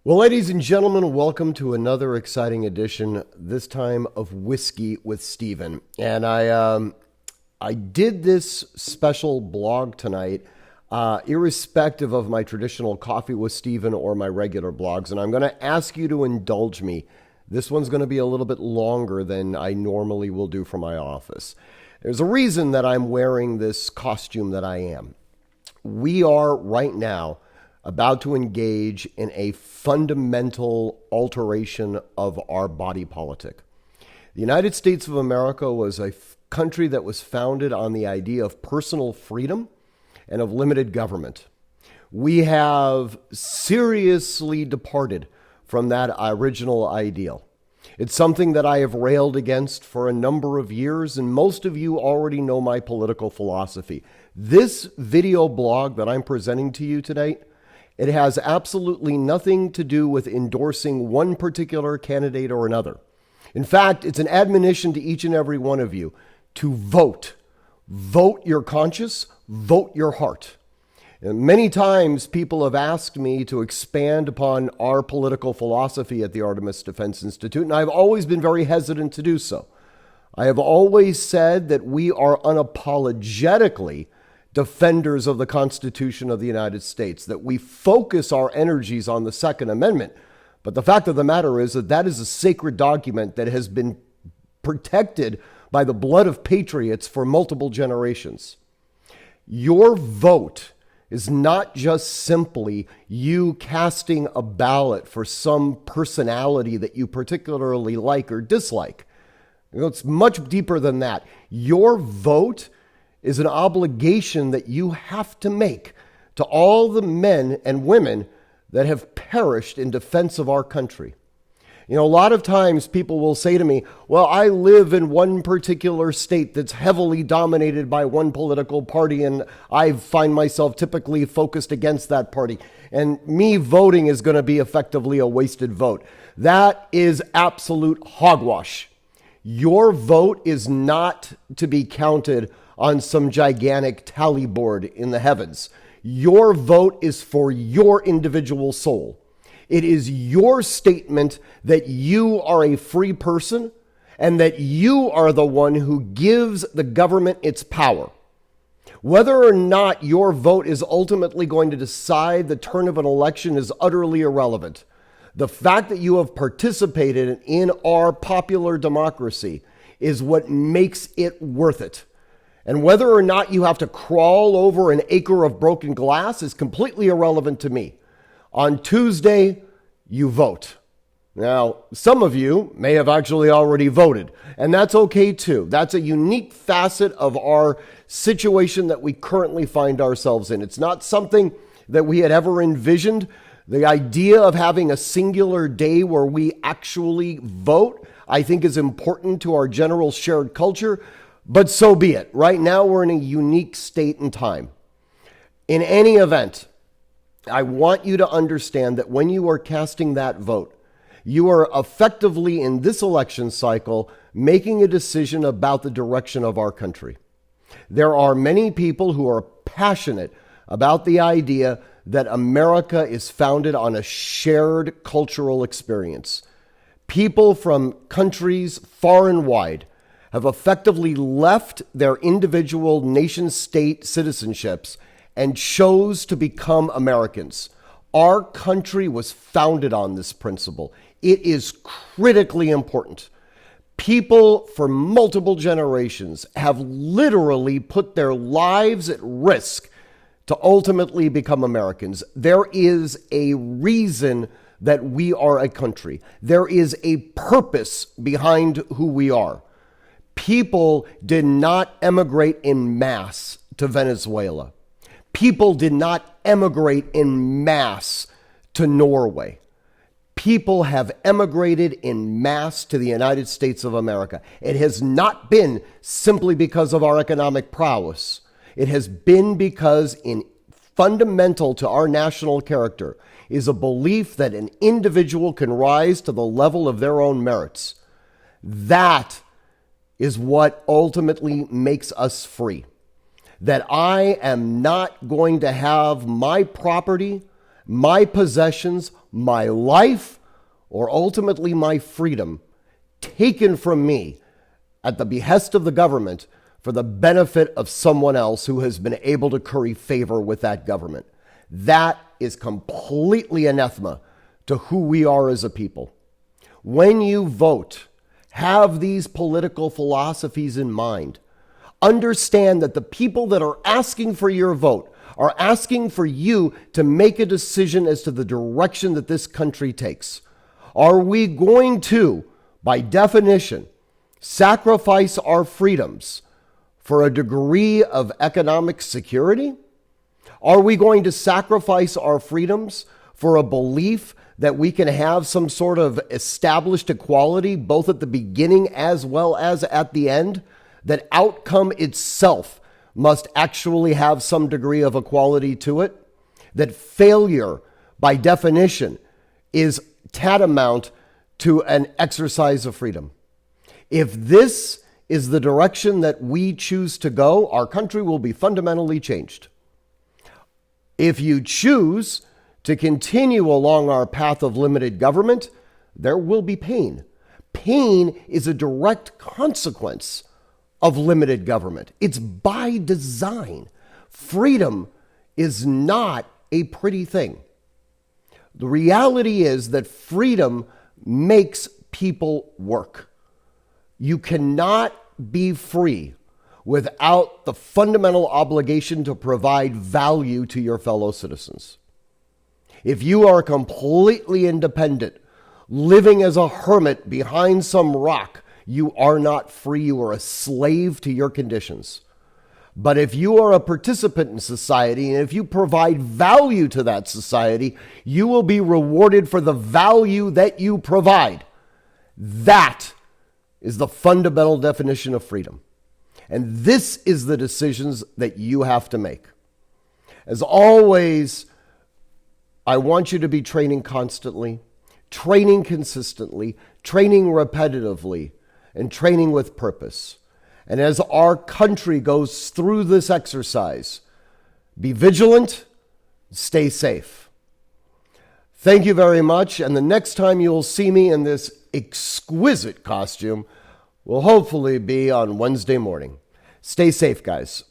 Well, ladies and gentlemen, welcome to another exciting edition, this time of Whiskey with Steven. And I did this special blog tonight, irrespective of my traditional Coffee with Steven or my regular blogs. And I'm going to ask you to indulge me. This one's going to be a little bit longer than I normally will do for my office. There's a reason that I'm wearing this costume that I am. We are right now about to engage in a fundamental alteration of our body politic. The United States of America was a country that was founded on the idea of personal freedom and of limited government. We have seriously departed from that original ideal. It's something that I have railed against for a number of years, and most of you already know my political philosophy. This video blog that I'm presenting to you today, it has absolutely nothing to do with endorsing one particular candidate or another. In fact, it's an admonition to each and every one of you to vote. Vote your conscience, vote your heart. And many times people have asked me to expand upon our political philosophy at the Artemis Defense Institute, and I've always been very hesitant to do so. I have always said that we are unapologetically defenders of the Constitution of the United States, that we focus our energies on the Second Amendment. But the fact of the matter is that that is a sacred document that has been protected by the blood of patriots for multiple generations. Your vote is not just simply you casting a ballot for some personality that you particularly like or dislike. It's much deeper than that. Your vote is an obligation that you have to make to all the men and women that have perished in defense of our country. You know, a lot of times people will say to me, well, I live in one particular state that's heavily dominated by one political party, and I find myself typically focused against that party. And me voting is going to be effectively a wasted vote. That is absolute hogwash. Your vote is not to be counted on some gigantic tally board in the heavens. Your vote is for your individual soul. It is your statement that you are a free person and that you are the one who gives the government its power. Whether or not your vote is ultimately going to decide the turn of an election is utterly irrelevant. The fact that you have participated in our popular democracy is what makes it worth it. And whether or not you have to crawl over an acre of broken glass is completely irrelevant to me. On Tuesday, you vote. Now, some of you may have actually already voted, and that's okay too. That's a unique facet of our situation that we currently find ourselves in. It's not something that we had ever envisioned. The idea of having a singular day where we actually vote, I think, is important to our general shared culture. But so be it. Right now, we're in a unique state and time. In any event, I want you to understand that when you are casting that vote, you are effectively in this election cycle making a decision about the direction of our country. There are many people who are passionate about the idea that America is founded on a shared cultural experience. People from countries far and wide have effectively left their individual nation-state citizenships and chose to become Americans. Our country was founded on this principle. It is critically important. People for multiple generations have literally put their lives at risk to ultimately become Americans. There is a reason that we are a country. There is a purpose behind who we are. People did not emigrate in mass to Venezuela. People did not emigrate in mass to Norway. People have emigrated in mass to the United States of America. It has not been simply because of our economic prowess. It has been because fundamental to our national character is a belief that an individual can rise to the level of their own merits. That is what ultimately makes us free. That I am not going to have my property my possessions, my life, or ultimately my freedom taken from me at the behest of the government for the benefit of someone else who has been able to curry favor with that government. That is completely anathema to who we are as a people. When you vote, have these political philosophies in mind. Understand that the people that are asking for your vote are asking for you to make a decision as to the direction that this country takes. Are we going to, by definition, sacrifice our freedoms for a degree of economic security? Are we going to sacrifice our freedoms for a belief that we can have some sort of established equality both at the beginning as well as at the end? That outcome itself must actually have some degree of equality to it? That failure, by definition, is tantamount to an exercise of freedom? If this is the direction that we choose to go, our country will be fundamentally changed. If you choose to continue along our path of limited government, there will be pain. Pain is a direct consequence of limited government. It's by design. Freedom is not a pretty thing. The reality is that freedom makes people work. You cannot be free without the fundamental obligation to provide value to your fellow citizens. If you are completely independent, living as a hermit behind some rock, you are not free. You are a slave to your conditions. But if you are a participant in society, and if you provide value to that society, you will be rewarded for the value that you provide. That is the fundamental definition of freedom. And this is the decisions that you have to make. As always, I want you to be training constantly, training consistently, training repetitively, and training with purpose. And as our country goes through this exercise, be vigilant, stay safe. Thank you very much. And the next time you'll see me in this exquisite costume will hopefully be on Wednesday morning. Stay safe, guys.